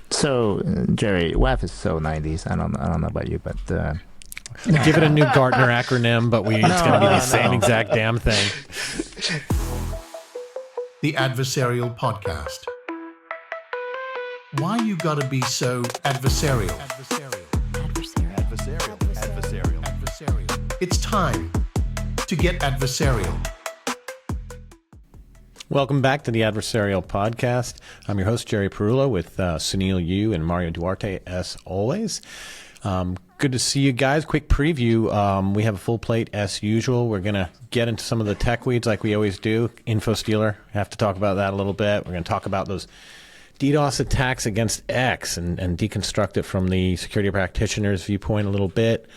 So, Jerry, WAF is so 90s. I don't know about you, but give it a new Gartner acronym, but it's going to be the same exact damn thing. The Adversarial Podcast. Why you gotta be so adversarial? Adversarial. It's time to get adversarial. Welcome back to the Adversarial Podcast. I'm your host, Jerry Perullo, with Sunil Yu and Mario Duarte, as always. Good to see you guys. Quick preview. We have a full plate as usual. We're going to get into some of the tech weeds like we always do. InfoStealer, have to talk about that a little bit. We're going to talk about those DDoS attacks against X and deconstruct it from the security practitioner's viewpoint a little bit.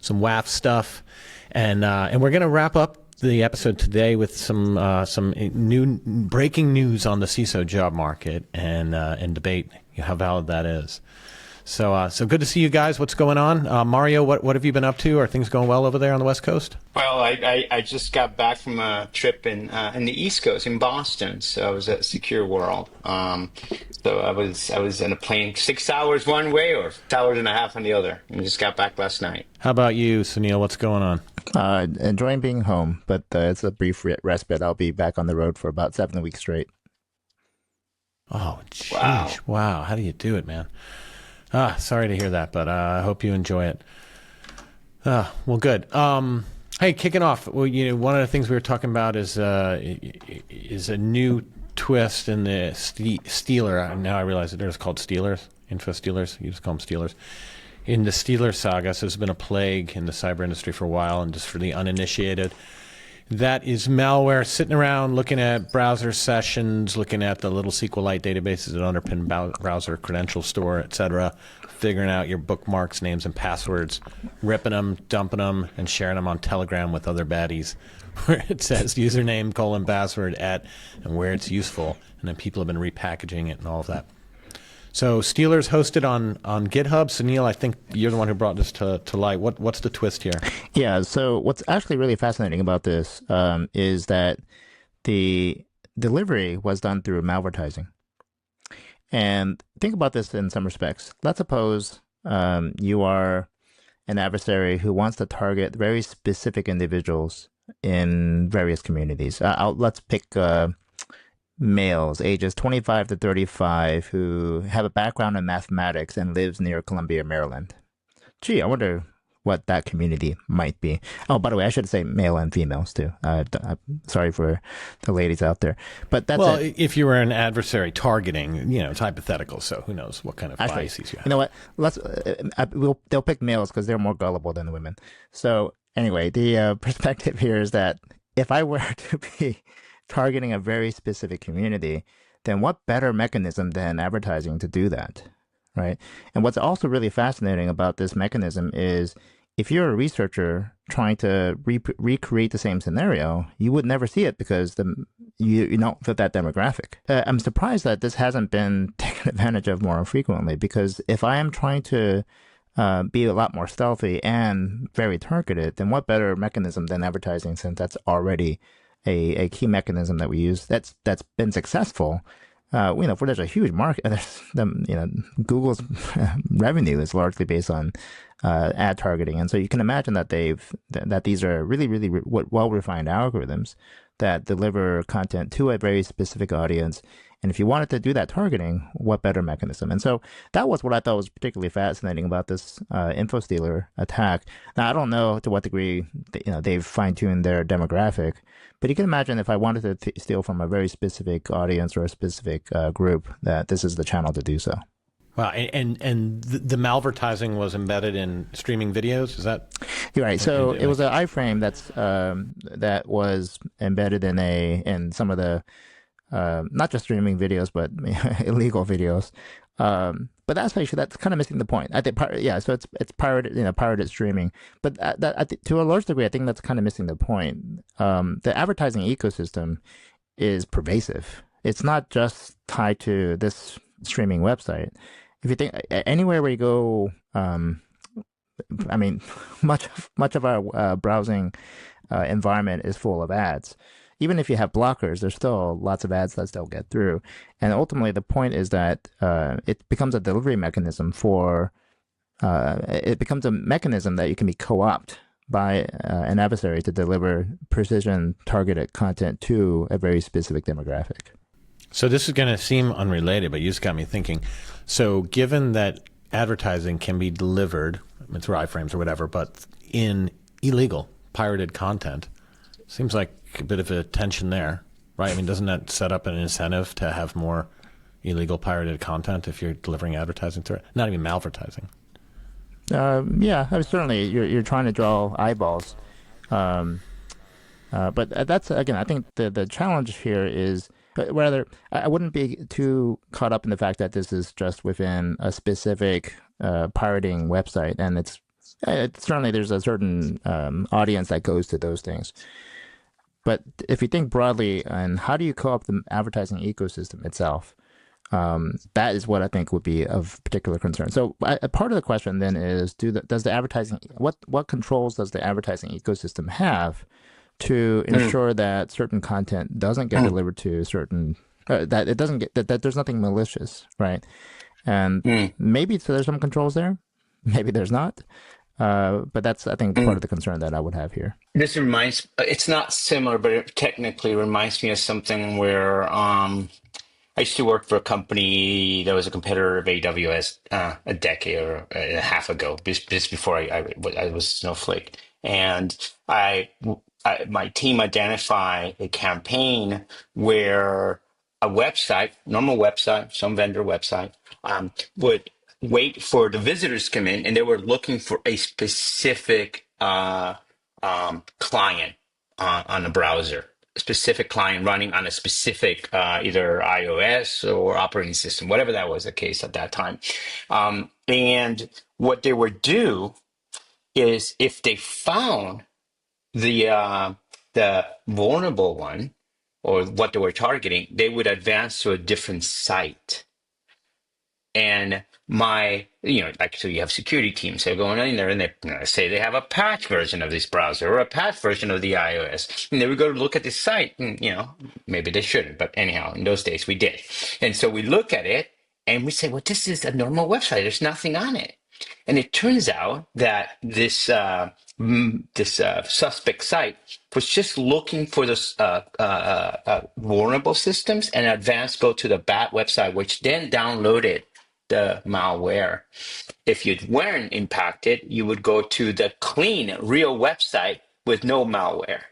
Some WAF stuff. And we're going to wrap up the episode today with some new breaking news on the CISO job market and debate how valid that is. So good to see you guys. What's going on? Mario, what have you been up to? Are things going well over there on the West Coast? Well, I just got back from a trip in the East Coast in Boston. So I was at Secure World. So I was in a plane 6 hours one way or 6 hours and a half on the other, and just got back last night. How about you, Sunil? What's going on? enjoying being home, but it's a brief respite. I'll be back on the road for about 7 weeks straight. Oh, jeez. Wow. How do you do it, man? Sorry to hear that, but I hope you enjoy it. Well, good. Hey, kicking off. Well, one of the things we were talking about is a new twist in the Stealer. Now I realize that they're just called Stealers, InfoStealers. You just call them Stealers. In the Stealer saga, so it's been a plague in the cyber industry for a while, and just for the uninitiated, that is malware sitting around looking at browser sessions, looking at the little SQLite databases that underpin browser credential store, etc., figuring out your bookmarks, names, and passwords, ripping them, dumping them, and sharing them on Telegram with other baddies, where it says username, password, @ and where it's useful, and then people have been repackaging it and all of that. So Stealers hosted on GitHub. Sunil, I think you're the one who brought this to light. What's the twist here? Yeah, so what's actually really fascinating about this is that the delivery was done through Malvertising. And think about this in some respects. Let's suppose you are an adversary who wants to target very specific individuals in various communities. Let's pick males ages 25 to 35 who have a background in mathematics and lives near Columbia, Maryland. Gee, I wonder what that community might be. Oh, by the way, I should say male and females too. I'm sorry for the ladies out there, but that's if you were an adversary targeting, it's hypothetical. So who knows what kind of biases you have? You know what? They'll pick males because they're more gullible than women. So anyway, the perspective here is that if I were to be targeting a very specific community, then what better mechanism than advertising to do that, right? And what's also really fascinating about this mechanism is if you're a researcher trying to recreate the same scenario, you would never see it because you don't fit that demographic. I'm surprised that this hasn't been taken advantage of more frequently, because if I am trying to be a lot more stealthy and very targeted, then what better mechanism than advertising, since that's already a key mechanism that we use that's been successful. For there's a huge market. Google's revenue is largely based on ad targeting, and so you can imagine that these are really, really well refined algorithms that deliver content to a very specific audience. And if you wanted to do that targeting, what better mechanism? And so that was what I thought was particularly fascinating about this InfoStealer attack. Now, I don't know to what degree they've fine-tuned their demographic, but you can imagine if I wanted to steal from a very specific audience or a specific group, that this is the channel to do so. Wow, and the malvertising was embedded in streaming videos. Is that? You're right. So it was an iframe that was embedded in some of the not just streaming videos, but illegal videos. But that's kind of missing the point. I think, so it's pirated streaming. But to a large degree, I think that's kind of missing the point. The advertising ecosystem is pervasive. It's not just tied to this streaming website. If you think anywhere where you go, much of our browsing environment is full of ads. even if you have blockers, there's still lots of ads that still get through. And ultimately, the point is that it becomes a delivery mechanism it becomes a mechanism that you can be co-opted by an adversary to deliver precision targeted content to a very specific demographic. So this is going to seem unrelated, but you just got me thinking. So given that advertising can be delivered, through iframes or whatever, but in illegal pirated content, seems like a bit of a tension there, right? I mean, doesn't that set up an incentive to have more illegal pirated content if you're delivering advertising through it? Not even malvertising. Yeah, I mean, certainly you're trying to draw eyeballs. But that's, again, I think the challenge here is, rather, I wouldn't be too caught up in the fact that this is just within a specific pirating website, and it's certainly there's a certain audience that goes to those things. But if you think broadly on how do you co-opt the advertising ecosystem itself, that is what I think would be of particular concern. So a part of the question then is, does the advertising, what controls does the advertising ecosystem have to ensure that certain content doesn't get delivered to certain, that it doesn't get, that there's nothing malicious, right? And maybe so there's some controls there, maybe there's not. But that's, I think, part of the concern that I would have here. This it's not similar, but it technically reminds me of something where I used to work for a company that was a competitor of AWS a decade or a half ago, just before I was Snowflake. And my team identified a campaign where a website, normal website, some vendor website, would wait for the visitors to come in, and they were looking for a specific client on a browser, a specific client running on a specific either iOS or operating system, whatever that was the case at that time. And what they would do is, if they found the vulnerable one or what they were targeting, they would advance to a different site. And like, so you have security teams that are going in there, and they say they have a patch version of this browser or a patch version of the iOS. And they would go to look at this site, and, maybe they shouldn't, but anyhow, in those days we did. And so we look at it and we say, well, this is a normal website. There's nothing on it. And it turns out that this suspect site was just looking for this vulnerable systems, and advanced go to the bad website, which then downloaded the malware. If you weren't impacted, you would go to the clean, real website with no malware.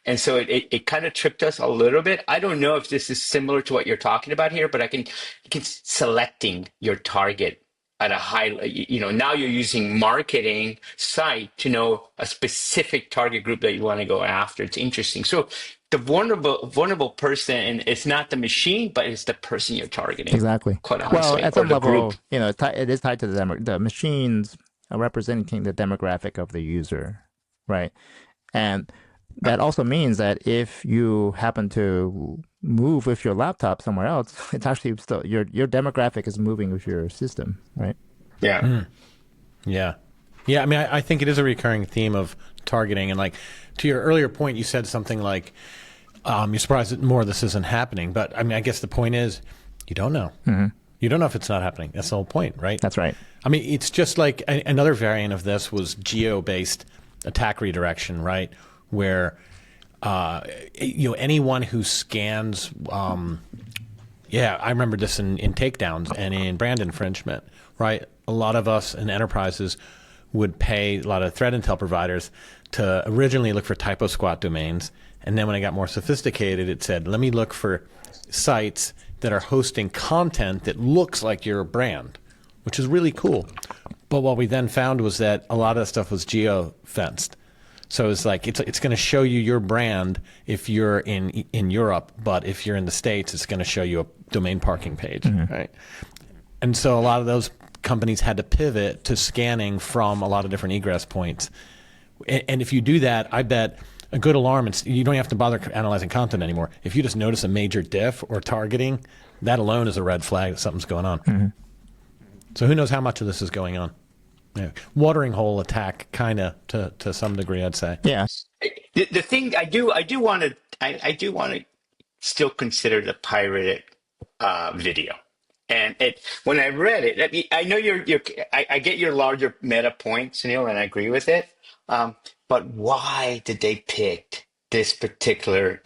And so it kind of tricked us a little bit. I don't know if this is similar to what you're talking about here, but I can selecting your target at a high, now you're using marketing site to know a specific target group that you want to go after. It's interesting. So the vulnerable person, it's not the machine, but it's the person you're targeting. Exactly. Quite honestly. Well, at some level, it is tied to the machines representing the demographic of the user, right? And that also means that if you happen to move with your laptop somewhere else, it's actually still your demographic is moving with your system, right? Yeah. Yeah. I mean, I think it is a recurring theme of targeting. And like to your earlier point, you said something like, you're surprised that more of this isn't happening. But I mean, I guess the point is, you don't know. Mm-hmm. You don't know if it's not happening. That's the whole point, right? That's right. I mean, it's just like another variant of this was geo-based attack redirection, right? Where anyone who scans, I remember this in takedowns and in brand infringement, right? A lot of us in enterprises would pay a lot of threat intel providers to originally look for typo squat domains, and then when it got more sophisticated, it said, let me look for sites that are hosting content that looks like your brand, which is really cool. But what we then found was that a lot of that stuff was geo-fenced. So it's like it's going to show you your brand if you're in Europe, but if you're in the States, it's going to show you a domain parking page, right? And so a lot of those companies had to pivot to scanning from a lot of different egress points. And if you do that, I bet a good alarm, you don't have to bother analyzing content anymore. If you just notice a major diff or targeting, that alone is a red flag that something's going on. Mm-hmm. So who knows how much of this is going on? Yeah. Watering hole attack, kind of, to some degree, I'd say. Yeah. The thing I do want to still consider the pirated video. And it when I read it, I know I get your larger meta points, Neil, and I agree with it. But why did they pick this particular,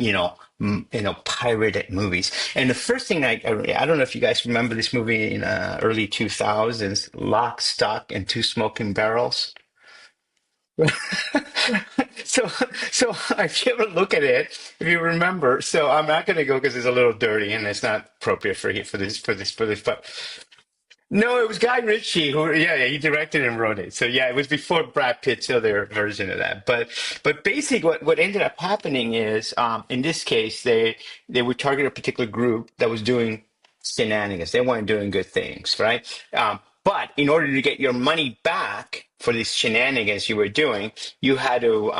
pirated movies? And the first thing I don't know if you guys remember this movie in early 2000s, Lock, Stock, and Two Smoking Barrels. So, so if you ever look at it, if you remember, so I'm not going to go because it's a little dirty and it's not appropriate for this. But no, it was Guy Ritchie who, yeah, he directed and wrote it. So yeah, it was before Brad Pitt's other version of that. But basically, what ended up happening is, in this case, they would target a particular group that was doing shenanigans. They weren't doing good things, right? But in order to get your money back for these shenanigans you were doing, you had to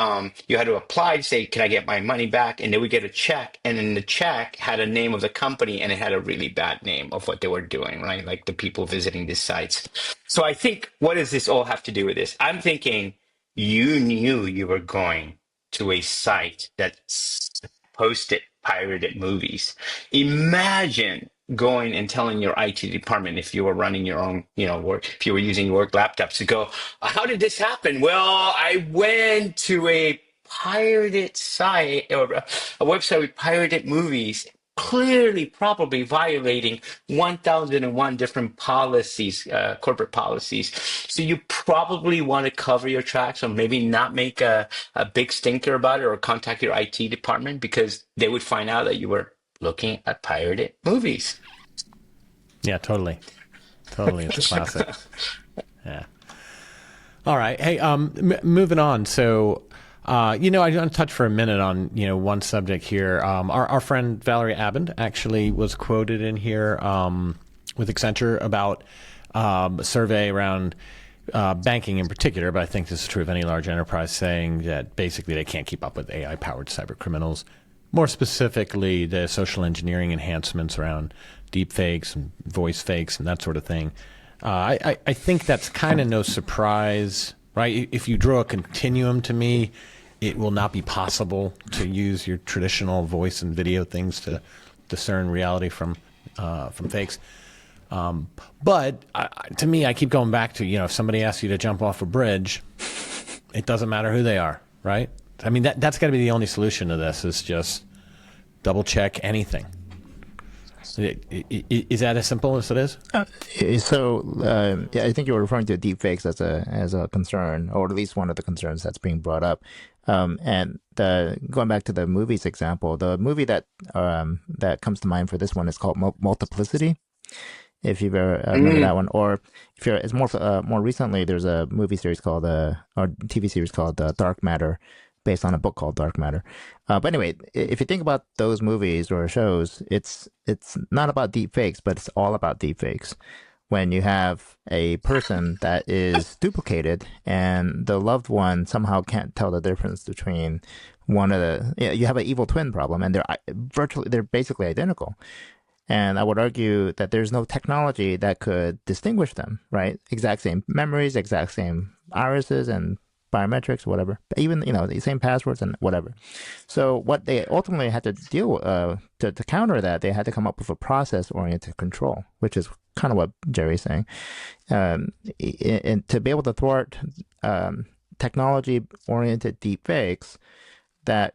apply to say, "Can I get my money back?" And they would get a check, and then the check had a name of the company, and it had a really bad name of what they were doing, right? Like the people visiting these sites. So I think, what does this all have to do with this? I'm thinking you knew you were going to a site that posted pirated movies. Imagine going and telling your IT department, if you were running your own, work, if you were using work laptops, to go, "How did this happen?" "Well, I went to a pirated site, or a website with pirated movies, clearly probably violating 1001 different policies, corporate policies. So you probably want to cover your tracks, or maybe not make a big stinker about it, or contact your IT department, because they would find out that you were looking at pirated movies." Yeah, totally. Totally. It's a classic. Yeah. All right. Hey, moving on. So, I want to touch for a minute on, one subject here. Our friend Valerie Abend actually was quoted in here with Accenture about a survey around banking in particular, but I think this is true of any large enterprise, saying that basically they can't keep up with AI-powered cyber criminals. More specifically, the social engineering enhancements around deep fakes and voice fakes and that sort of thing. I think that's kind of no surprise, right? If you draw a continuum, to me, it will not be possible to use your traditional voice and video things to discern reality from fakes. But to me, I keep going back to, if somebody asks you to jump off a bridge, it doesn't matter who they are, right? I mean, that's got to be the only solution to this, is just double check anything. Is that as simple as it is? Yeah, I think you were referring to deepfakes as a concern, or at least one of the concerns that's being brought up. And going back to the movies example, the movie that comes to mind for this one is called Multiplicity. If you've ever remember that one, or if you're, it's more recently, there's a movie series called or TV series called Dark Matter, based on a book called Dark Matter. But anyway, if you think about those movies or shows, it's not about deep fakes, but it's all about deep fakes. When you have a person that is duplicated and the loved one somehow can't tell the difference between one of you have an evil twin problem, and they're basically identical. And I would argue that there's no technology that could distinguish them, right? Exact same memories, exact same irises and biometrics, whatever. Even, the same passwords and whatever. So what they ultimately had to deal with, to counter that, they had to come up with a process-oriented control, which is kind of what Jerry's saying. And to be able to thwart technology-oriented deepfakes that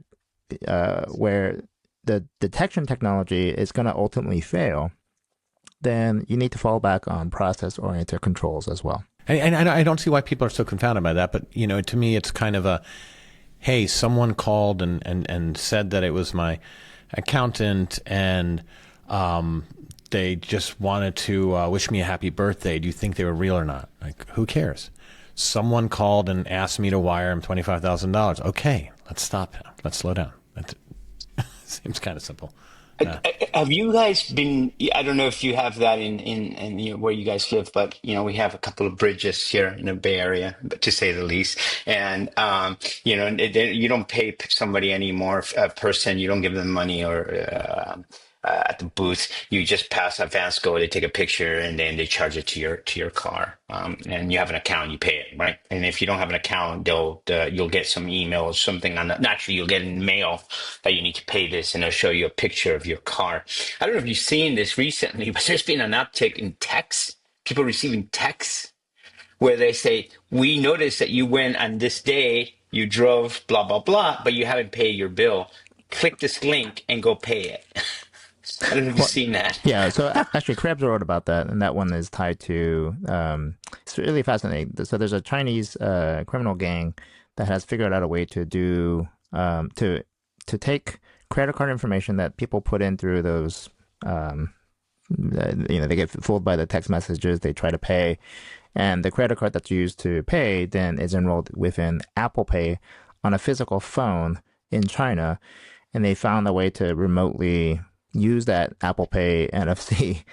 where the detection technology is going to ultimately fail, then you need to fall back on process-oriented controls as well. And I don't see why people are so confounded by that, but to me, it's kind of hey, someone called and said that it was my accountant, and they just wanted to wish me a happy birthday. Do you think they were real or not? Like, who cares? Someone called and asked me to wire him $25,000. Okay, let's stop him. Let's slow down. That seems kind of simple. Have you guys been? I don't know if you have that in where you guys live, but we have a couple of bridges here in the Bay Area, to say the least. And you don't pay somebody anymore, a person. You don't give them money, or at the booth. You just pass advanced go, they take a picture, and then they charge it to your car. And you have an account, you pay it, right? And if you don't have an account, you'll get some email or something on the, naturally you'll get in mail that you need to pay this, and they'll show you a picture of your car. I don't know if you've seen this recently, but there's been an uptick in texts, people receiving texts where they say, we noticed that you went on this day, you drove blah, blah, blah, but you haven't paid your bill. Click this link and go pay it. I don't know if you've Well, seen that. yeah. So actually, Krebs wrote about that, and that one is tied to. It's really fascinating. So there's a Chinese criminal gang that has figured out a way to do to take credit card information that people put in through those. They get fooled by the text messages. They try to pay, and the credit card that's used to pay then is enrolled within Apple Pay on a physical phone in China, and they found a way to remotely use that Apple Pay NFC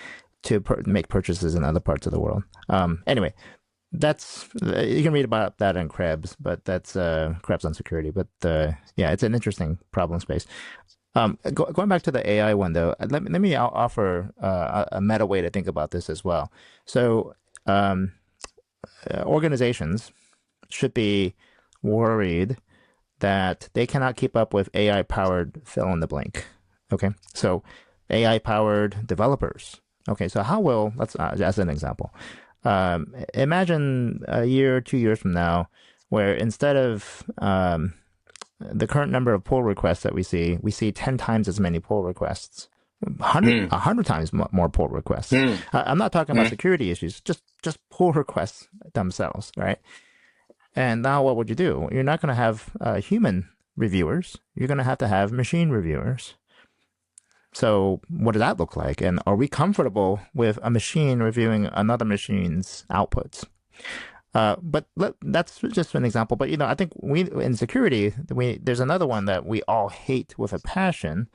to make purchases in other parts of the world. Anyway, that's you can read about that in Krebs, but that's Krebs on security. But yeah, it's an interesting problem space. Going back to the AI one, though, let me offer a meta way to think about this as well. So organizations should be worried that they cannot keep up with AI-powered fill in the blank. Okay, so AI-powered developers. Okay, so how will, let's as an example, imagine a year, 2 years from now, where instead of the current number of pull requests that we see 10 times as many pull requests, 100 times more pull requests. I'm not talking about security issues, just pull requests themselves, right? And now what would you do? You're not going to have human reviewers. You're going to have machine reviewers. So what does that look like? And are we comfortable with a machine reviewing another machine's outputs? But that's just an example. But I think we in security, there's another one that we all hate with a passion,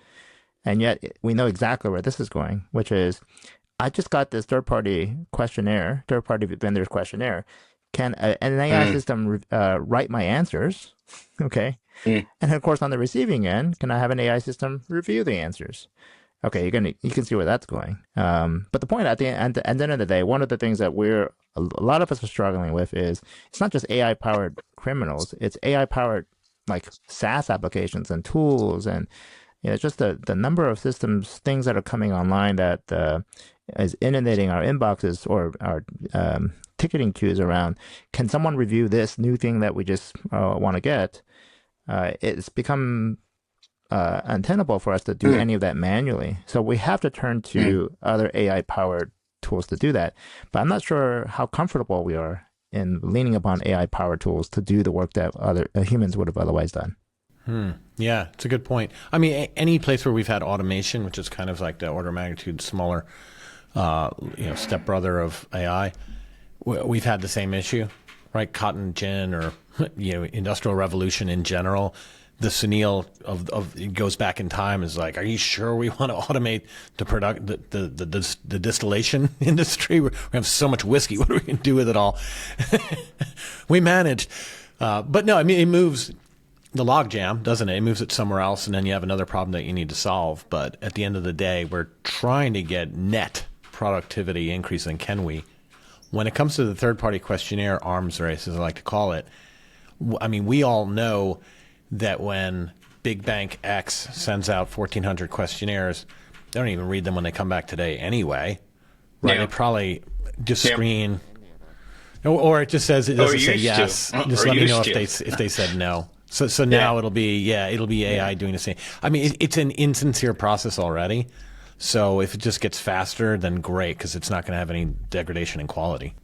and yet we know exactly where this is going, which is, I just got this third-party vendor's questionnaire. Can an AI system write my answers? Okay. And of course, on the receiving end, can I have an AI system review the answers? Okay, you can see where that's going. But the point at the end of the day, one of the things that a lot of us are struggling with is it's not just AI powered criminals; it's AI powered like SaaS applications and tools, and just the number of systems, things that are coming online that is inundating our inboxes or our ticketing queues around. Can someone review this new thing that we just want to get? It's become untenable for us to do any of that manually. So we have to turn to other AI-powered tools to do that. But I'm not sure how comfortable we are in leaning upon AI-powered tools to do the work that other humans would have otherwise done. Yeah, it's a good point. I mean, any place where we've had automation, which is kind of like the order of magnitude smaller, stepbrother of AI, we've had the same issue, right? Cotton gin or industrial revolution in general. The Sunil of it goes back in time is like, are you sure we want to automate the distillation industry? We have so much whiskey. What are we going to do with it all? We managed, but no, I mean, it moves the logjam, doesn't it? It moves it somewhere else, and then you have another problem that you need to solve. But at the end of the day, we're trying to get net productivity increasing. Can we? When it comes to the third-party questionnaire arms race, as I like to call it, I mean, we all know that when Big Bank X sends out 1,400 questionnaires, they don't even read them when they come back today anyway, right? They probably just screen, or it just says, it doesn't say yes. Just let me know if they said no. So now it'll be AI doing the same. I mean, it's an insincere process already. So if it just gets faster, then great, because it's not going to have any degradation in quality.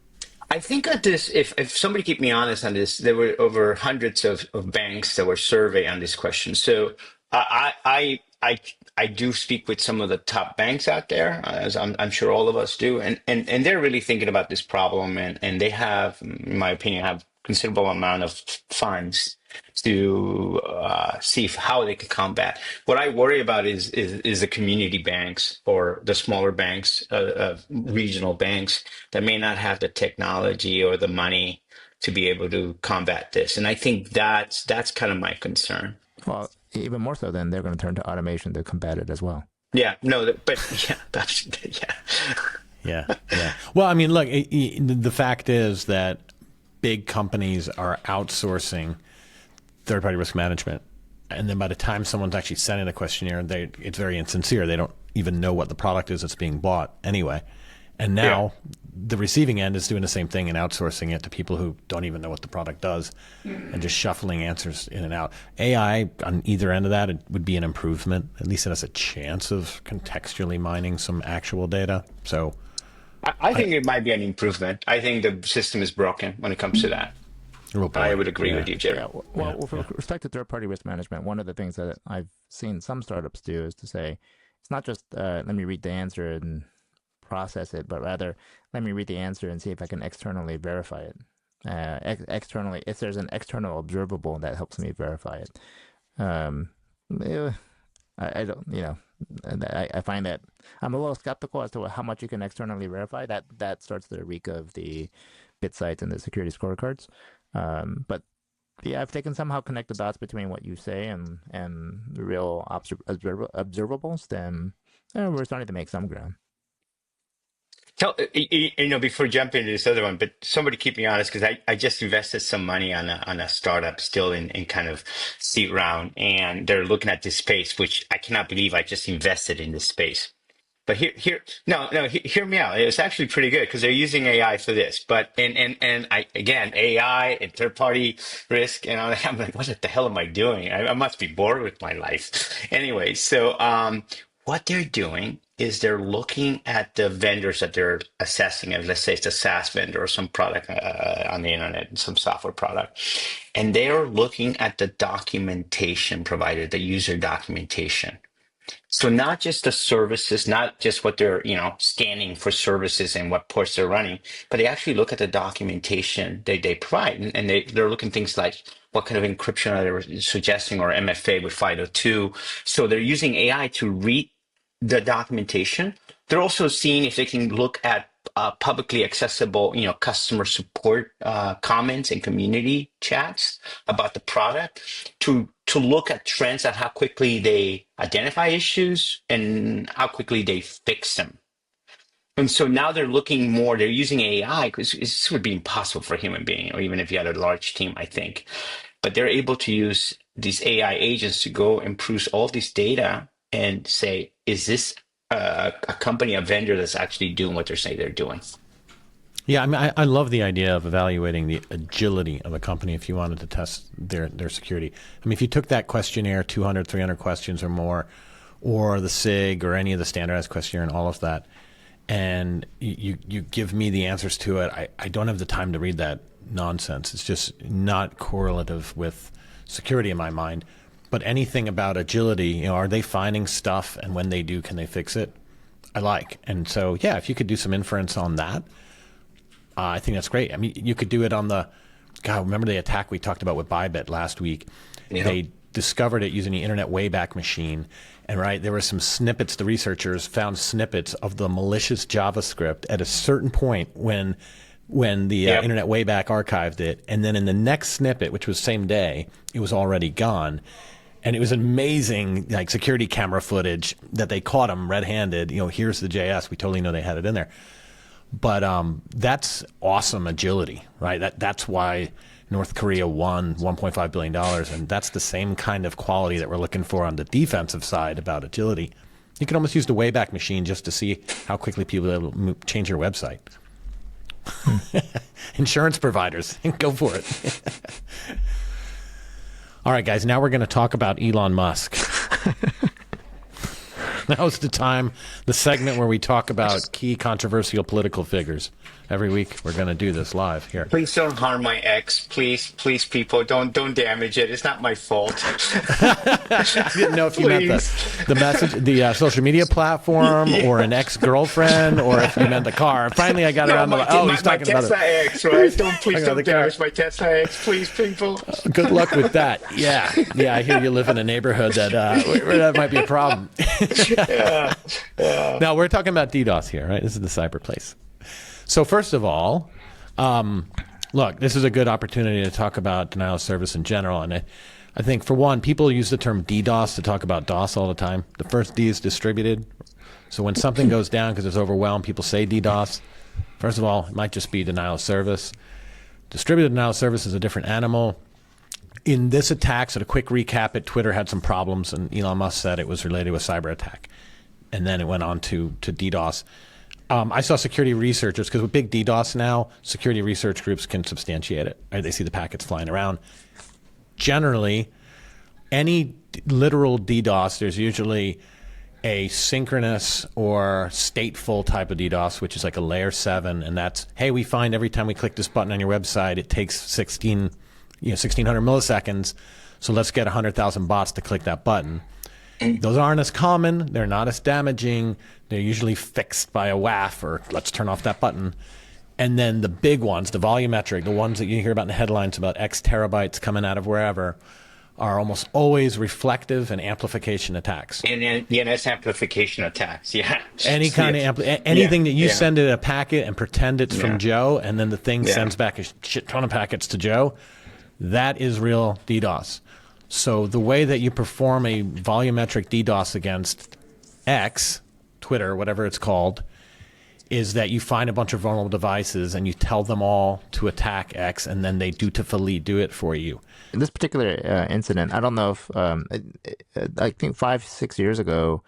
I think at this, if somebody keep me honest on this, there were over hundreds of banks that were surveyed on this question. So I do speak with some of the top banks out there, as I'm sure all of us do, and they're really thinking about this problem, and they have, in my opinion, have considerable amount of funds to see how they can combat. What I worry about is the community banks or the smaller banks, regional banks that may not have the technology or the money to be able to combat this. And I think that's kind of my concern. Well, even more so, then they're going to turn to automation to combat it as well. Yeah, no, but yeah, that's yeah. Yeah. Well, I mean, look, the fact is that big companies are outsourcing third-party risk management, and then by the time someone's actually sending the questionnaire, it's very insincere. They don't even know what the product is that's being bought anyway. And now the receiving end is doing the same thing and outsourcing it to people who don't even know what the product does and just shuffling answers in and out. AI on either end of that, it would be an improvement. At least it has a chance of contextually mining some actual data. So I think it might be an improvement. I think the system is broken when it comes to that. Oh boy. I would agree with you, Jerry. Yeah, well, with respect to third-party risk management, one of the things that I've seen some startups do is to say, it's not just let me read the answer and process it, but rather let me read the answer and see if I can externally verify it. Externally, if there's an external observable that helps me verify it. I don't, I find that I'm a little skeptical as to how much you can externally verify. That starts the reek of the bit sites and the security scorecards. But yeah, I've taken somehow connect the dots between what you say and the real observables. Then we're starting to make some ground. Before jumping into this other one, but somebody keep me honest, because I just invested some money on a startup still in kind of seed round, and they're looking at this space, which I cannot believe I just invested in this space. But hear me out. It's actually pretty good because they're using AI for this. But and I again AI and third party risk and all that. I'm like, what the hell am I doing? I must be bored with my life. Anyway, so what they're doing is they're looking at the vendors that they're assessing. Let's say it's a SaaS vendor or some product on the internet, some software product, and they're looking at the documentation provided, the user documentation. So not just the services, not just what they're, scanning for services and what ports they're running, but they actually look at the documentation they provide. And they're looking at things like what kind of encryption are they suggesting, or MFA with FIDO2. So they're using AI to read the documentation. They're also seeing if they can look at publicly accessible, customer support comments and community chats about the product to look at trends and how quickly they identify issues and how quickly they fix them. And so now they're using AI, because this would be impossible for a human being, or even if you had a large team, I think. But they're able to use these AI agents to go and peruse all this data and say, is this a company, a vendor that's actually doing what they're saying they're doing? Yeah, I mean, I love the idea of evaluating the agility of a company if you wanted to test their security. I mean, if you took that questionnaire, 200, 300 questions or more, or the SIG or any of the standardized questionnaire and all of that, and you give me the answers to it, I don't have the time to read that nonsense. It's just not correlative with security in my mind. But anything about agility, are they finding stuff, and when they do, can they fix it? I like. And so, yeah, if you could do some inference on that, I think that's great. I mean, you could do it on remember the attack we talked about with Bybit last week? Yeah. They discovered it using the Internet Wayback Machine. And there were some snippets, the researchers found snippets of the malicious JavaScript at a certain point when the Internet Wayback archived it. And then in the next snippet, which was same day, it was already gone. And it was amazing, security camera footage that they caught them red-handed. Here's the JS. We totally know they had it in there. But that's awesome agility, right? That's why North Korea won $1.5 billion. And that's the same kind of quality that we're looking for on the defensive side about agility. You can almost use the Wayback Machine just to see how quickly people will change your website. Insurance providers, go for it. All right, guys, now we're going to talk about Elon Musk. Now's the segment where we talk about key controversial political figures. Every week, we're going to do this live here. Please don't harm my ex. Please, people, don't damage it. It's not my fault. I didn't know if you meant the message, the social media platform, or an ex-girlfriend, or if you meant the car. Finally, I got around to he's talking about Tesla X, right? Please don't damage my Tesla X, please, people. Good luck with that. Yeah, I hear you live in a neighborhood where that might be a problem. Yeah. Now, we're talking about DDoS here, right? This is the cyber place. So first of all, look, this is a good opportunity to talk about denial of service in general. And I think, for one, people use the term DDoS to talk about DOS all the time. The first D is distributed. So when something goes down because it's overwhelmed, people say DDoS. First of all, it might just be denial of service. Distributed denial of service is a different animal. In this attack, so to quick recap it, Twitter had some problems, and Elon Musk said it was related with cyber attack. And then it went on to DDoS. I saw security researchers, because with big DDoS now, security research groups can substantiate it. Right? They see the packets flying around. Generally, any literal DDoS, there's usually a synchronous or stateful type of DDoS, which is like a layer 7, and that's, hey, we find every time we click this button on your website, it takes 1600 milliseconds, so let's get 100,000 bots to click that button. Those aren't as common, they're not as damaging, they're usually fixed by a WAF, or let's turn off that button. And then the big ones, the volumetric, the ones that you hear about in the headlines about X terabytes coming out of wherever, are almost always reflective and amplification attacks. And DNS amplification attacks, yeah. Any kind of anything that you send it a packet and pretend it's from Joe, and then the thing sends back a shit ton of packets to Joe, that is real DDoS. So the way that you perform a volumetric DDoS against X, Twitter, whatever it's called, is that you find a bunch of vulnerable devices and you tell them all to attack X, and then they dutifully do it for you. In this particular incident, I don't know if, I think 5-6 years ago,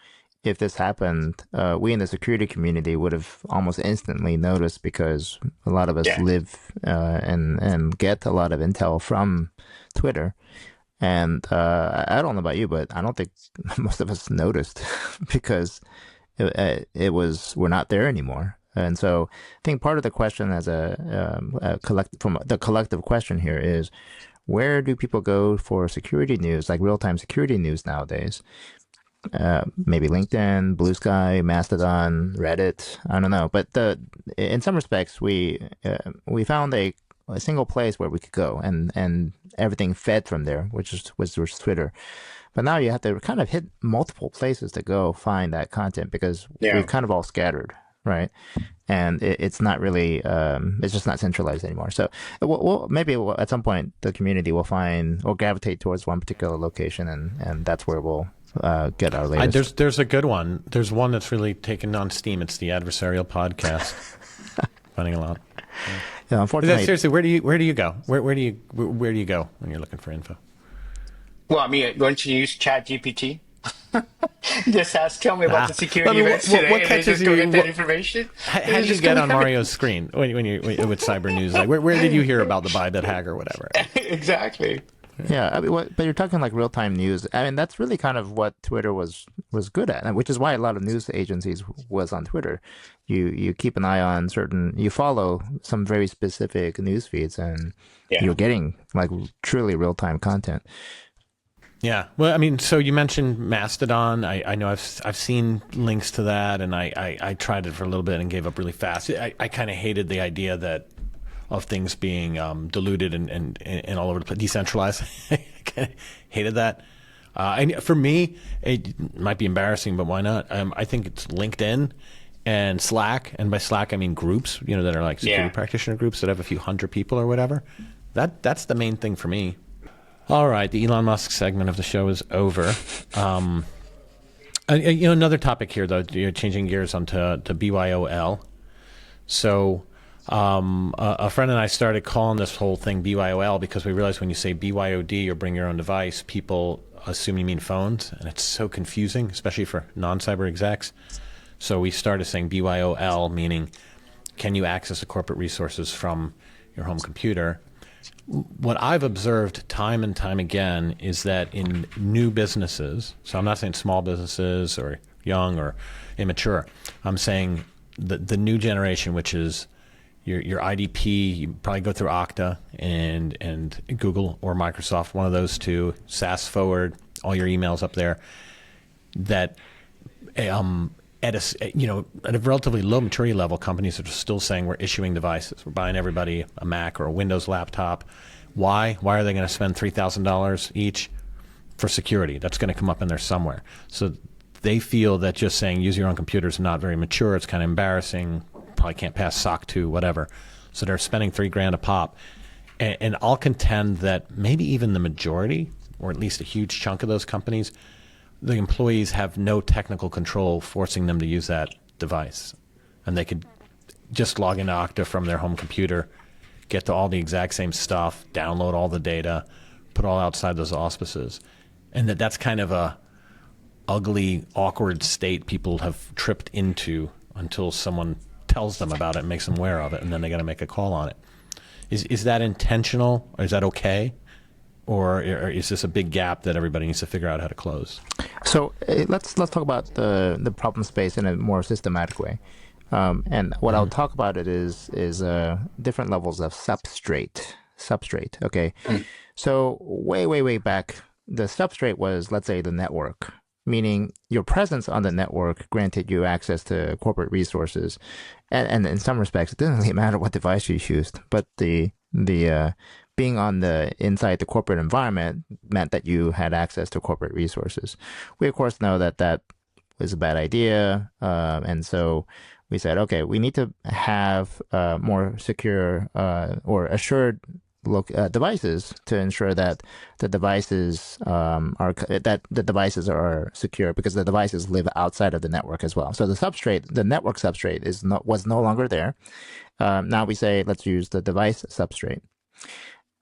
if this happened, we in the security community would have almost instantly noticed, because a lot of us live and get a lot of intel from Twitter. And I don't know about you, but I don't think most of us noticed because we're not there anymore. And so I think part of the question as a collective question here is, where do people go for security news, like real-time security news nowadays? Maybe LinkedIn, Blue Sky, Mastodon, Reddit. I don't know. But in some respects, we found a single place where we could go, and everything fed from there, which was Twitter. But now you have to kind of hit multiple places to go find that content, because we've kind of all scattered, right? And it's not really, it's just not centralized anymore. So maybe at some point the community will find or gravitate towards one particular location, and that's where we'll get our latest. There's a good one. There's one that's really taken on steam. It's the Adversarial Podcast. Finding a lot. Yeah, unfortunately, seriously, where do you go? Where do you go when you're looking for info? Well, I mean, don't you use ChatGPT? Just tell me about the security events today, what catches and just go get that information. How did you get on Mario's screen when you with Cyber News? Like, where did you hear about the Bybit hack or whatever? Exactly. Yeah, I mean, but you're talking like real-time news. I mean, that's really kind of what Twitter was good at, which is why a lot of news agencies was on Twitter. You keep an eye on you follow some very specific news feeds, and you're getting like truly real-time content. Yeah. Well, I mean, so you mentioned Mastodon. I know I've seen links to that, and I tried it for a little bit and gave up really fast. I kind of hated the idea of things being diluted and all over the place, decentralized. I kind of hated that. And for me, it might be embarrassing, but why not? I think it's LinkedIn and Slack, and by Slack I mean groups, that are like security practitioner groups that have a few hundred people or whatever. That's the main thing for me. All right, the Elon Musk segment of the show is over. Another topic here, though, changing gears onto BYOL. So a friend and I started calling this whole thing BYOL because we realized when you say BYOD, or bring your own device, people assume you mean phones, and it's so confusing, especially for non-cyber execs. So we started saying BYOL, meaning can you access the corporate resources from your home computer? What I've observed time and time again is that in new businesses, so I'm not saying small businesses or young or immature, I'm saying the new generation, which is your IDP, you probably go through Okta and Google or Microsoft, one of those two, SaaS forward, all your emails up there, that at a relatively low maturity level, companies are still saying we're issuing devices. We're buying everybody a Mac or a Windows laptop. Why? Why are they going to spend $3,000 each for security? That's going to come up in there somewhere. So they feel that just saying use your own computer is not very mature. It's kind of embarrassing. Probably can't pass SOC 2, whatever. So they're spending $3,000 a pop. And I'll contend that maybe even the majority, or at least a huge chunk of those companies, the employees have no technical control forcing them to use that device. And they could just log into Okta from their home computer, get to all the exact same stuff, download all the data, put all outside those auspices. And that's kind of a ugly, awkward state people have tripped into until someone tells them about it and makes them aware of it, and then they got to make a call on it. Is that intentional? Or is that okay? Or is this a big gap that everybody needs to figure out how to close? So let's talk about the problem space in a more systematic way. And what I'll talk about it is different levels of substrate. Okay. So way back, the substrate was, let's say, the network, meaning your presence on the network granted you access to corporate resources. And in some respects, it didn't really matter what device you used, but the being on the inside the corporate environment meant that you had access to corporate resources. We of course know that was a bad idea, and so we said, okay, we need to have more secure or assured devices to ensure that the devices are secure, because the devices live outside of the network as well. So the network substrate was no longer there. Now we say let's use the device substrate.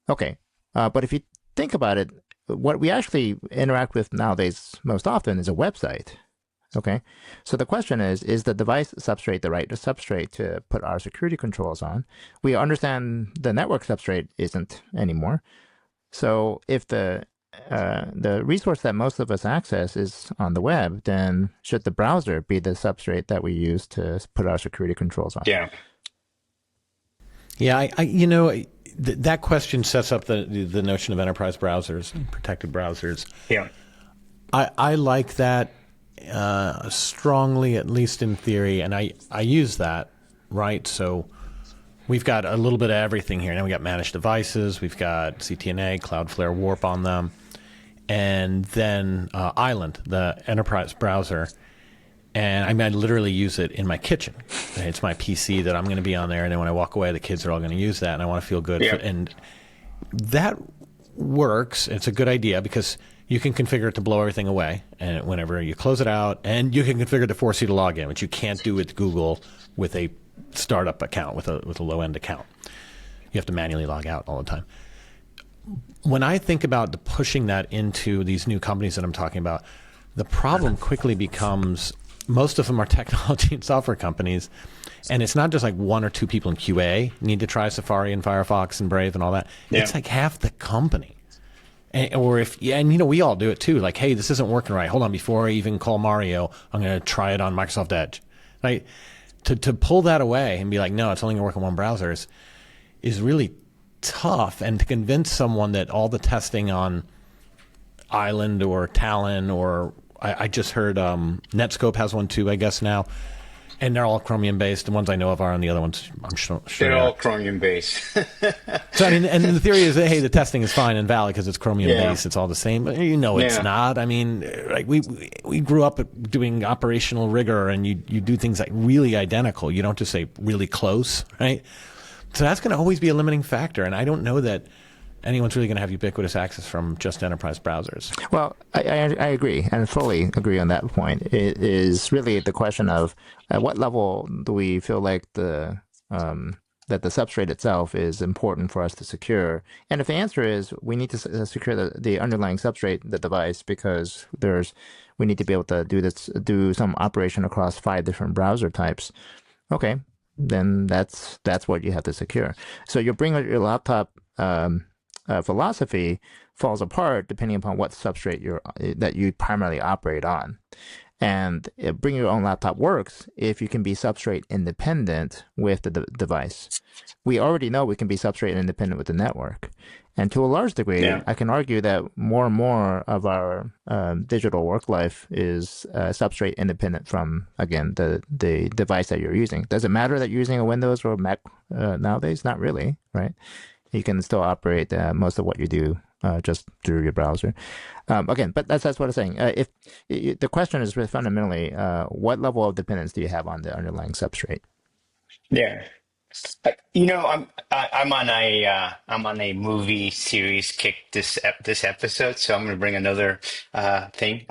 Okay, but if you think about it, what we actually interact with nowadays most often is a website. Okay, so the question is the device substrate the right substrate to put our security controls on? We understand the network substrate isn't anymore. So if the resource that most of us access is on the web, then should the browser be the substrate that we use to put our security controls on? Yeah. Yeah, that question sets up the notion of enterprise browsers, protected browsers. Yeah. I like that strongly, at least in theory, and I use that, right? So we've got a little bit of everything here. Now we got managed devices, we've got CTNA, Cloudflare, Warp on them, and then Island, the enterprise browser. And I literally use it in my kitchen. It's my PC that I'm going to be on there, and then when I walk away, the kids are all going to use that, and I want to feel good. Yeah. And that works. It's a good idea because you can configure it to blow everything away, and whenever you close it out, and you can configure it to force you to log in, which you can't do with Google with a startup account, with a low-end account. You have to manually log out all the time. When I think about pushing that into these new companies that I'm talking about, the problem quickly becomes most of them are technology and software companies, and it's not just like one or two people in QA need to try Safari and Firefox and Brave and all that. Yeah. It's like half the company. And we all do it too. Like, hey, this isn't working right. Hold on, before I even call Mario, I'm going to try it on Microsoft Edge. Right? To pull that away and be like, no, it's only going to work on one browser is really tough. And to convince someone that all the testing on Island or Talon or I just heard Netscope has one too, I guess now. And they're all Chromium based. The ones I know of are, and the other ones I'm sure they're all Chromium based. So and the theory is that, hey, the testing is fine and valid because it's Chromium based. It's all the same, but it's not. I mean, like we grew up doing operational rigor, and you do things like really identical. You don't just say really close, right? So that's going to always be a limiting factor, and I don't know that anyone's really going to have ubiquitous access from just enterprise browsers. Well, I agree and fully agree on that point. It is really the question of at what level do we feel like that the substrate itself is important for us to secure? And if the answer is we need to secure the underlying substrate, the device, because we need to be able to do some operation across 5 different browser types. Okay, then that's what you have to secure. So you bring your laptop. Philosophy falls apart depending upon what substrate that you primarily operate on. And bring your own laptop works if you can be substrate independent with the device. We already know we can be substrate independent with the network. And to a large degree, I can argue that more and more of our digital work life is substrate independent from, again, the device that you're using. Does it matter that you're using a Windows or a Mac nowadays? Not really, right? You can still operate most of what you do just through your browser. Again, but that's what I'm saying. If the question is really fundamentally, what level of dependence do you have on the underlying substrate? Yeah. I'm on a movie series kick this episode, so I'm going to bring another thing.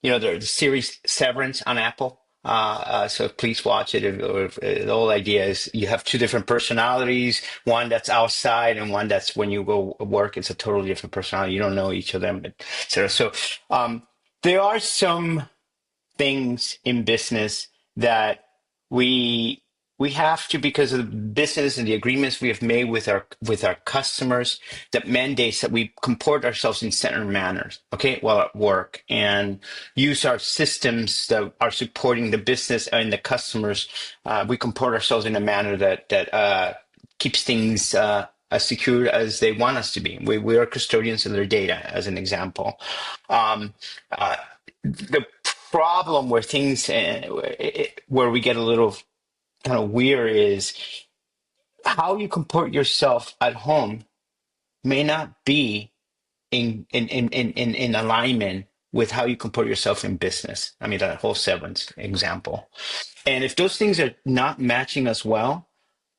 The series Severance on Apple. So please watch it. The whole idea is you have two different personalities, one that's outside and one that's when you go work. It's a totally different personality. You don't know each of them, et cetera. So there are some things in business that we we have to, because of the business and the agreements we have made with our customers, that mandates that we comport ourselves in certain manners, okay, while at work, and use our systems that are supporting the business and the customers. We comport ourselves in a manner that keeps things as secure as they want us to be. We are custodians of their data, as an example. The problem where things where we get a little kind of weird is how you comport yourself at home may not be in alignment with how you comport yourself in business. I mean, that whole severance example. And if those things are not matching as well,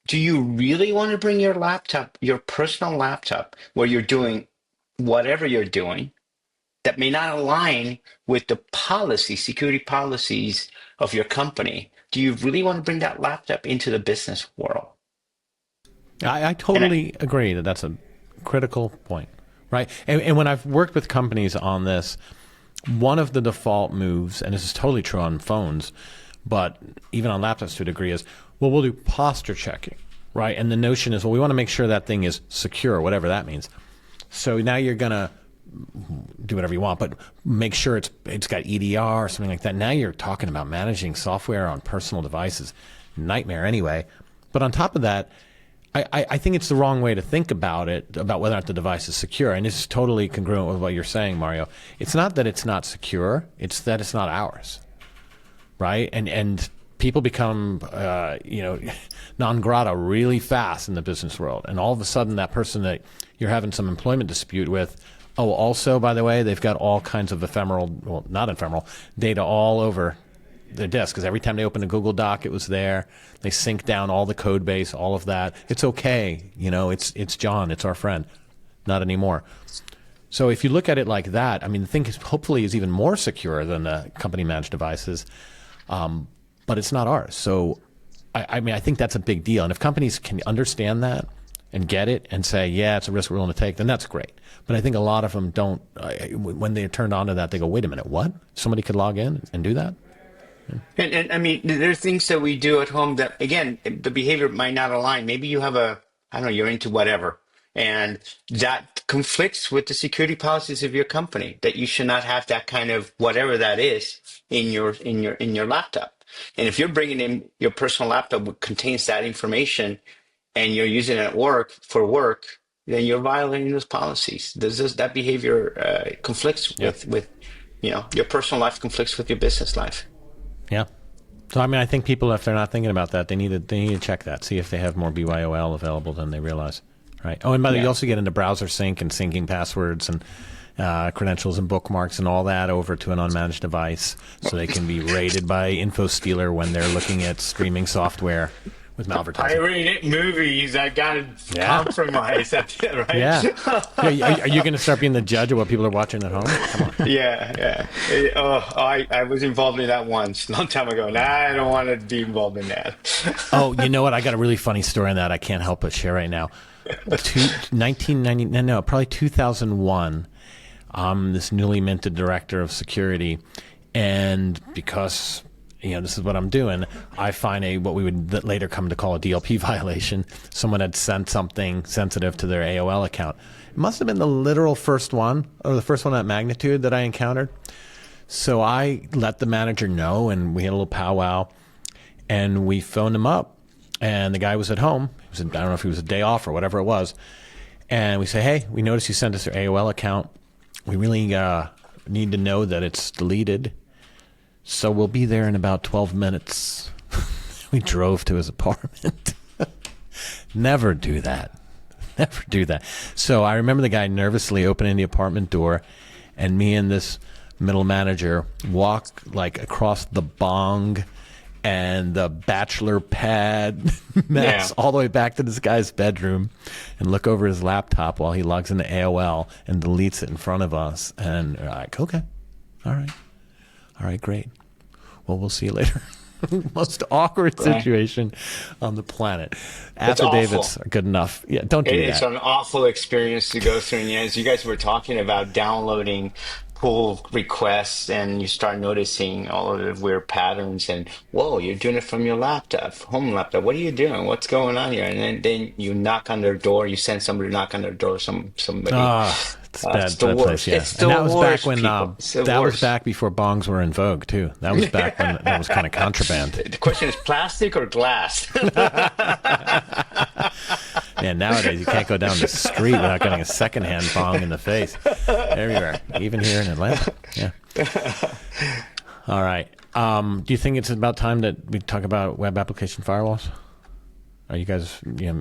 do you really want to bring your laptop, your personal laptop, where you're doing whatever you're doing, that may not align with the policy, security policies of your company? Do you really want to bring that laptop into the business world? I totally agree that that's a critical point, right? And when I've worked with companies on this, one of the default moves, and this is totally true on phones, but even on laptops to a degree, is, well, we'll do posture checking, right? And the notion is, well, we want to make sure that thing is secure, whatever that means. So now you're going to do whatever you want, but make sure it's got EDR or something like that. Now you're talking about managing software on personal devices. Nightmare anyway. But on top of that, I think it's the wrong way to think about it, about whether or not the device is secure. And this is totally congruent with what you're saying, Mario. It's not that it's not secure, it's that it's not ours, right? And people become, non grata really fast in the business world. And all of a sudden, that person that you're having some employment dispute with, oh, also, by the way, they've got all kinds of not ephemeral, data all over their desk, because every time they open a Google Doc, it was there. They sync down all the code base, all of that. It's okay. It's John. It's our friend. Not anymore. So if you look at it like that, I mean, the thing hopefully is even more secure than the company-managed devices, but it's not ours. So, I think that's a big deal. And if companies can understand that and get it and say, yeah, it's a risk we're willing to take, then that's great. But I think a lot of them don't. When they're turned on to that, they go, wait a minute, what? Somebody could log in and do that? And I mean, there are things that we do at home that, again, the behavior might not align. Maybe you have I don't know, you're into whatever, and that conflicts with the security policies of your company, that you should not have that kind of whatever that is in your laptop. And if you're bringing in your personal laptop that contains that information and you're using it at work, then you're violating those policies. That behavior conflicts with your personal life, conflicts with your business life. Yeah. So, I mean, I think people, if they're not thinking about that, they need to check that, see if they have more BYOL available than they realize. Right. Oh, and by the way, you also get into browser sync and syncing passwords and credentials and bookmarks and all that over to an unmanaged device, so they can be raided by InfoStealer when they're looking at streaming software with malvertising. Pirated movies, I got to compromise. Right? Yeah. Are you going to start being the judge of what people are watching at home? Come on. Yeah. I was involved in that once, a long time ago. Now I don't want to be involved in that. Oh, you know what? I got a really funny story on that I can't help but share right now. 2001, I'm this newly minted director of security, and because this is what I'm doing, I find what we would later come to call a DLP violation. Someone had sent something sensitive to their AOL account. It must have been the literal first one, or the first one of that magnitude that I encountered. So I let the manager know, and we had a little powwow, and we phoned him up, and the guy was at home. I don't know if he was a day off or whatever it was. And we say, hey, we noticed you sent us your AOL account. We really need to know that it's deleted. So we'll be there in about 12 minutes. We drove to his apartment. Never do that. Never do that. So I remember the guy nervously opening the apartment door, and me and this middle manager walk like across the bong and the bachelor pad mess all the way back to this guy's bedroom and look over his laptop while he logs into AOL and deletes it in front of us. And we're like, okay, all right, great. Well, we'll see you later. Most awkward situation on the planet. Affidavits are good enough. Yeah, don't do that. It's an awful experience to go through. And as you guys were talking about downloading pull requests, and you start noticing all of the weird patterns, and whoa, you're doing it from your laptop, home laptop. What are you doing? What's going on here? And then you knock on their door. You send somebody to knock on their door. Somebody. It's bad, it's the bad worst. place, yeah. It's the and that was worst, back when people. was back before bongs were in vogue too. That was back when that was kind of contraband. The question is plastic or glass? Man, nowadays you can't go down the street without getting a secondhand bong in the face. Everywhere, even here in Atlanta. Yeah. All right. Do you think it's about time that we talk about web application firewalls? Are you guys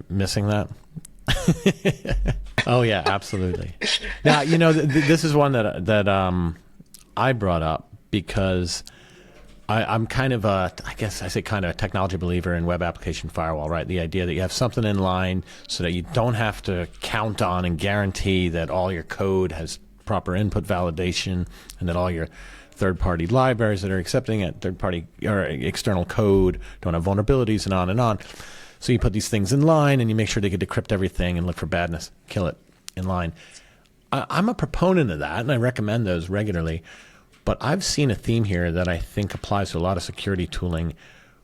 missing that? Oh yeah, absolutely. Now this is one that I brought up because I'm kind of a technology believer in web application firewall, right? The idea that you have something in line so that you don't have to count on and guarantee that all your code has proper input validation and that all your third-party libraries that are accepting it, third-party or external code don't have vulnerabilities and on and on. So you put these things in line and you make sure they can decrypt everything and look for badness, kill it in line. I'm a proponent of that and I recommend those regularly. But I've seen a theme here that I think applies to a lot of security tooling,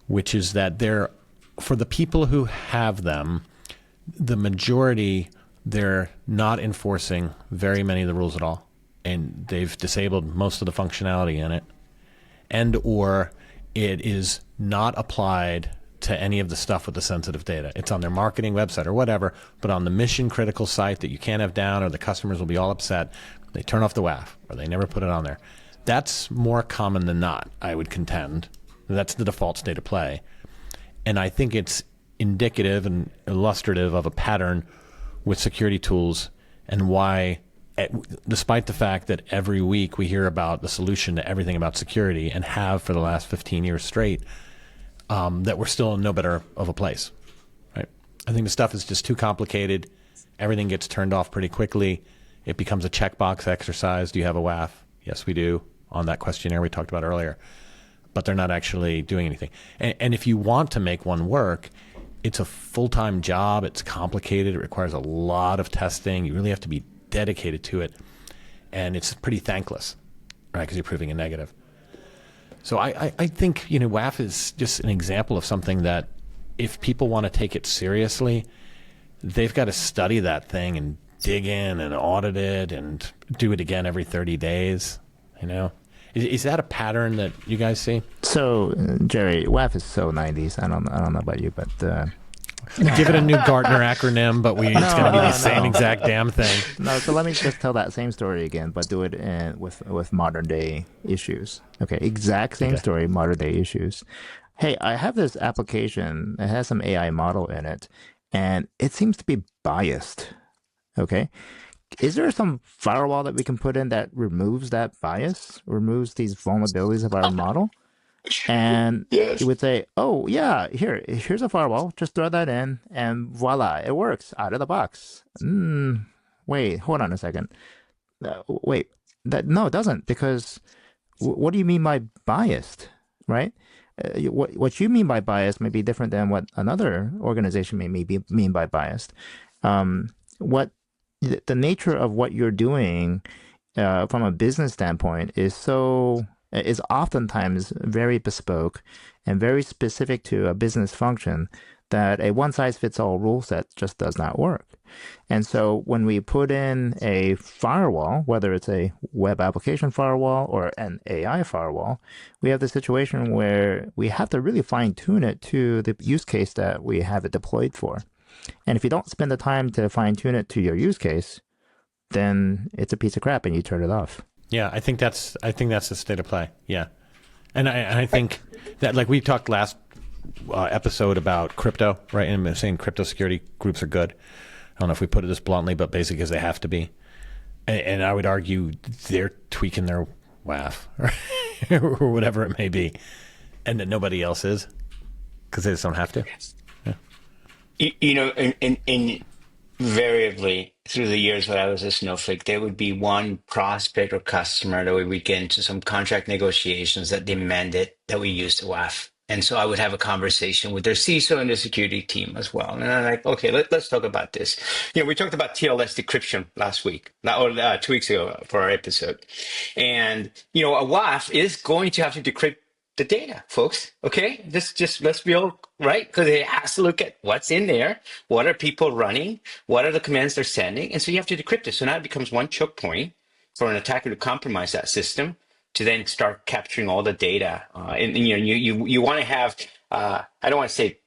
which is that for the people who have them, the majority, they're not enforcing very many of the rules at all. And they've disabled most of the functionality in it. And or it is not applied to any of the stuff with the sensitive data. It's on their marketing website or whatever, but on the mission critical site that you can't have down or the customers will be all upset, they turn off the WAF or they never put it on there. That's more common than not, I would contend. That's the default state of play. And I think it's indicative and illustrative of a pattern with security tools and why, despite the fact that every week we hear about the solution to everything about security and have for the last 15 years straight, that we're still in no better of a place, right? I think the stuff is just too complicated. Everything gets turned off pretty quickly. It becomes a checkbox exercise. Do you have a WAF? Yes, we do. On that questionnaire we talked about earlier, but they're not actually doing anything. And if you want to make one work, it's a full-time job. It's complicated. It requires a lot of testing. You really have to be dedicated to it. And it's pretty thankless, right? Because you're proving a negative. So I think, WAF is just an example of something that if people want to take it seriously, they've got to study that thing and dig in and audit it and do it again every 30 days. Is that a pattern that you guys see? So, Jerry, WAF is so 90s. I don't know about you, but give it a new Gartner acronym, but it's going to be the same exact damn thing. No, so let me just tell that same story again, but do it with modern day issues. Okay, exact same story, modern day issues. Hey, I have this application. It has some AI model in it, and it seems to be biased. Okay. Is there some firewall that we can put in that removes that bias, removes these vulnerabilities of our model? And you would say, oh, yeah, here's a firewall. Just throw that in, and voila, it works out of the box. Wait, hold on a second. No, it doesn't, because what do you mean by biased, right? What you mean by biased may be different than what another organization may mean by biased. The nature of what you're doing from a business standpoint is oftentimes very bespoke and very specific to a business function that a one-size-fits-all rule set just does not work. And so when we put in a firewall, whether it's a web application firewall or an AI firewall, we have the situation where we have to really fine-tune it to the use case that we have it deployed for. And if you don't spend the time to fine-tune it to your use case, then it's a piece of crap and you turn it off. Yeah, I think that's the state of play. Yeah, and I think that, like we talked last episode about crypto, right? And I'm saying crypto security groups are good. I don't know if we put it this bluntly, but basically because they have to be. And I would argue they're tweaking their WAF or whatever it may be. and that nobody else is because they just don't have to. Yeah. Invariably through the years when I was a Snowflake, there would be one prospect or customer that we would get into some contract negotiations that demanded that we use the WAF. And so I would have a conversation with their CISO and the security team as well. And I'm like, okay, let's talk about this. We talked about TLS decryption last week, or 2 weeks ago for our episode. And, a WAF is going to have to decrypt the data, folks. Okay, just let's be all right, because it has to look at what's in there, what are people running, what are the commands they're sending, and so you have to decrypt it. So now it becomes one choke point for an attacker to compromise that system to then start capturing all the data. And you want to have I don't want to say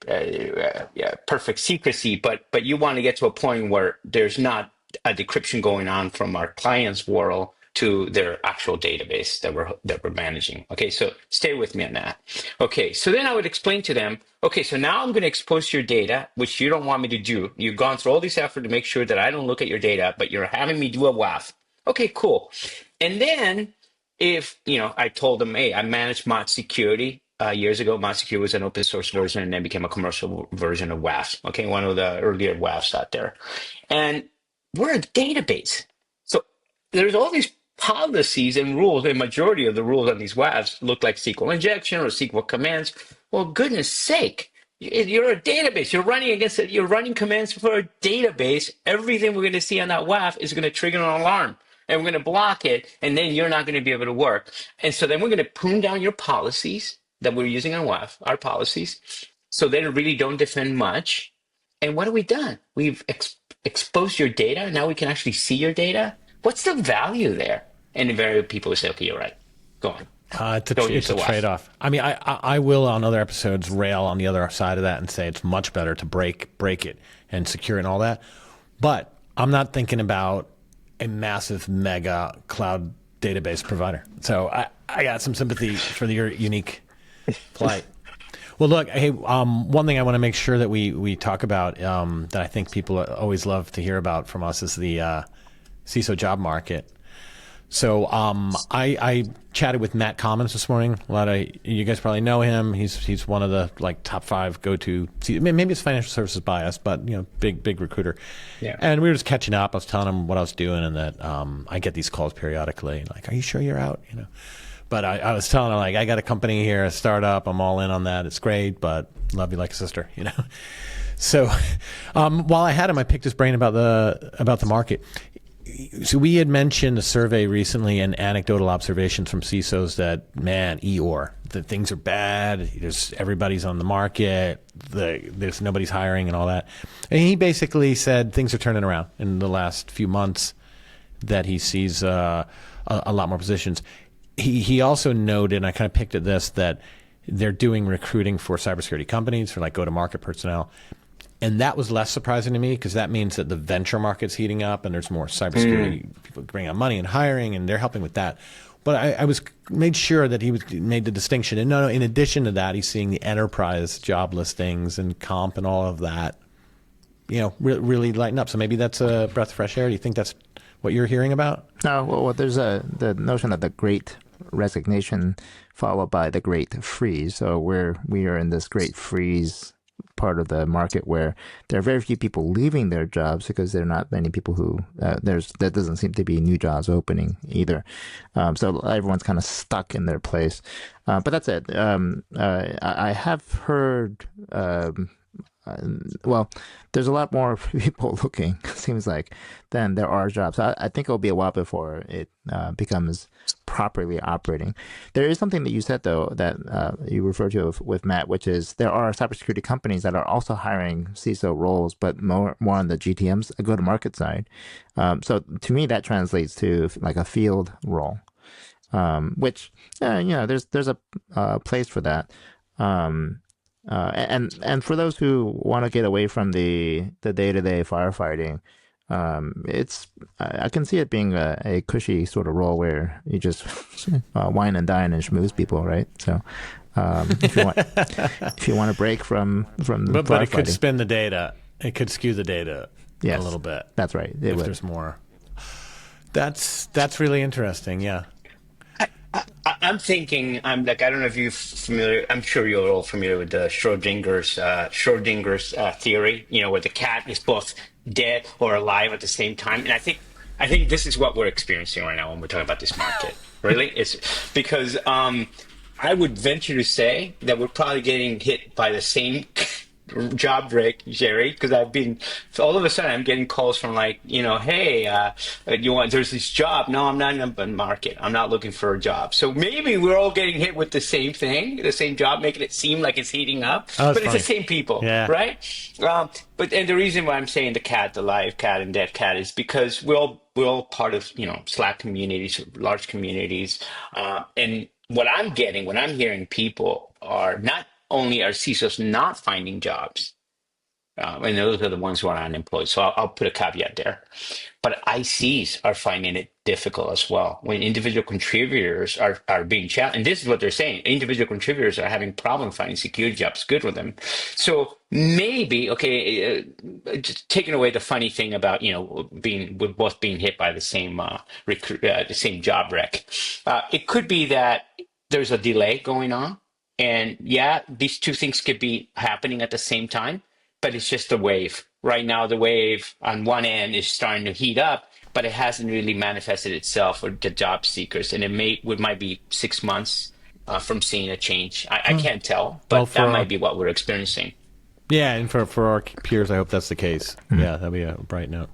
perfect secrecy, but you want to get to a point where there's not a decryption going on from our client's world to their actual database that we're managing. Okay, so stay with me on that. Okay, so then I would explain to them, okay, so now I'm going to expose your data, which you don't want me to do. You've gone through all this effort to make sure that I don't look at your data, but you're having me do a WAF. Okay, cool. And then if, I told them, hey, I managed mod security. Years ago, mod security was an open source version and then became a commercial version of WAF. Okay, one of the earlier WAFs out there. And we're a database. So there's all these policies and rules, the majority of the rules on these WAFs look like SQL injection or SQL commands. Well, goodness sake, you're a database. You're running against it. You're running commands for a database. Everything we're going to see on that WAF is going to trigger an alarm, and we're going to block it, and then you're not going to be able to work. And so then we're going to prune down your policies that we're using on WAF, our policies, so they really don't defend much. And what have we done? We've exposed your data. Now we can actually see your data. What's the value there? And invariably people will say, okay, you're right. Go on. It's a trade-off. I mean, I will on other episodes rail on the other side of that and say it's much better to break it and secure it and all that. But I'm not thinking about a massive mega cloud database provider. So I got some sympathy for your unique plight. Well, look, hey, one thing I want to make sure that we talk about that I think people always love to hear about from us is the CISO job market. So I chatted with Matt Commons this morning. A lot of you guys probably know him. He's one of the top 5 go-to. Maybe it's financial services bias, but big recruiter. Yeah. And we were just catching up. I was telling him what I was doing, and that I get these calls periodically. Like, are you sure you're out? But I was telling him, like, I got a company here, a startup. I'm all in on that. It's great, but love you like a sister. So while I had him, I picked his brain about the market. So we had mentioned a survey recently and anecdotal observations from CISOs that, man, that things are bad. Everybody's on the market. There's nobody's hiring and all that. And he basically said things are turning around in the last few months, that he sees a lot more positions. He also noted, and I kind of picked at this, that they're doing recruiting for cybersecurity companies, for like go-to-market personnel. And that was less surprising to me, because that means that the venture market's heating up and there's more cybersecurity people bringing on money and hiring, and they're helping with that. But I made sure that he made the distinction. And no, in addition to that, he's seeing the enterprise job listings and comp and all of that, really lighten up. So maybe that's a breath of fresh air. Do you think that's what you're hearing about? No, well, there's the notion of the great resignation followed by the great freeze. So we are in this great freeze part of the market where there are very few people leaving their jobs because there are not many people who there doesn't seem to be new jobs opening either. So everyone's kind of stuck in their place. But that's it. I have heard. Well, there's a lot more people looking, seems like, than there are jobs. I think it'll be a while before it becomes properly operating. There is something that you said, though, that you referred to with Matt, which is there are cybersecurity companies that are also hiring CISO roles, but more on the GTM's go-to-market side. So to me, that translates to like a field role, which, there's a place for that. And for those who want to get away from the day-to-day firefighting, I can see it being a cushy sort of role where you just wine and dine and schmooze people, right? So if you want to break from the but it could spin the data, it could skew the data a little bit. That's right. There's more. That's really interesting. Yeah. I'm thinking, I'm like, I don't know if you're familiar. I'm sure you're all familiar with the Schrodinger's theory. You know, where the cat is both dead or alive at the same time. And I think this is what we're experiencing right now when we're talking about this market. Really, it's because I would venture to say that we're probably getting hit by the same job break, Jerry, because all of a sudden I'm getting calls from like, hey, there's this job. No, I'm not in the market. I'm not looking for a job. So maybe we're all getting hit with the same thing, the same job, making it seem like it's heating up, but it's the same people, right? And the reason why I'm saying the live cat and dead cat is because we're all part of, Slack communities, large communities. And what I'm hearing people are not only are CISOs not finding jobs, and those are the ones who are unemployed. So I'll put a caveat there. But ICs are finding it difficult as well. When individual contributors are being challenged, and this is what they're saying, individual contributors are having problems finding security jobs. Good with them. So maybe, just taking away the funny thing about, we're both being hit by the same the same job wreck. It could be that there's a delay going on. And yeah, these two things could be happening at the same time, but it's just a wave. Right now, the wave on one end is starting to heat up, but it hasn't really manifested itself for the job seekers. And it might be 6 months from seeing a change. I can't tell, but that might be what we're experiencing. Yeah, and for our peers, I hope that's the case. Yeah, that'd be a bright note.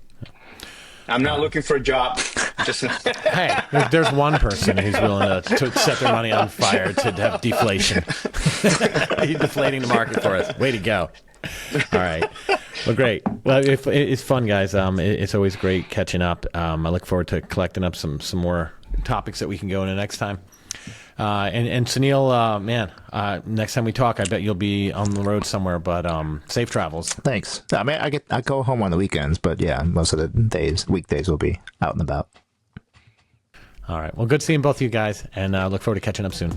I'm not looking for a job. Hey, there's one person who's willing to set their money on fire to have deflation. He's deflating the market for us. Way to go. All right. Well, great. Well, it's fun, guys. It's always great catching up. I look forward to collecting up some more topics that we can go into next time. And Sunil, next time we talk, I bet you'll be on the road somewhere, but safe travels. Thanks. I mean, I go home on the weekends, but yeah, most of the weekdays will be out and about. All right. Well, good seeing both of you guys, and look forward to catching up soon.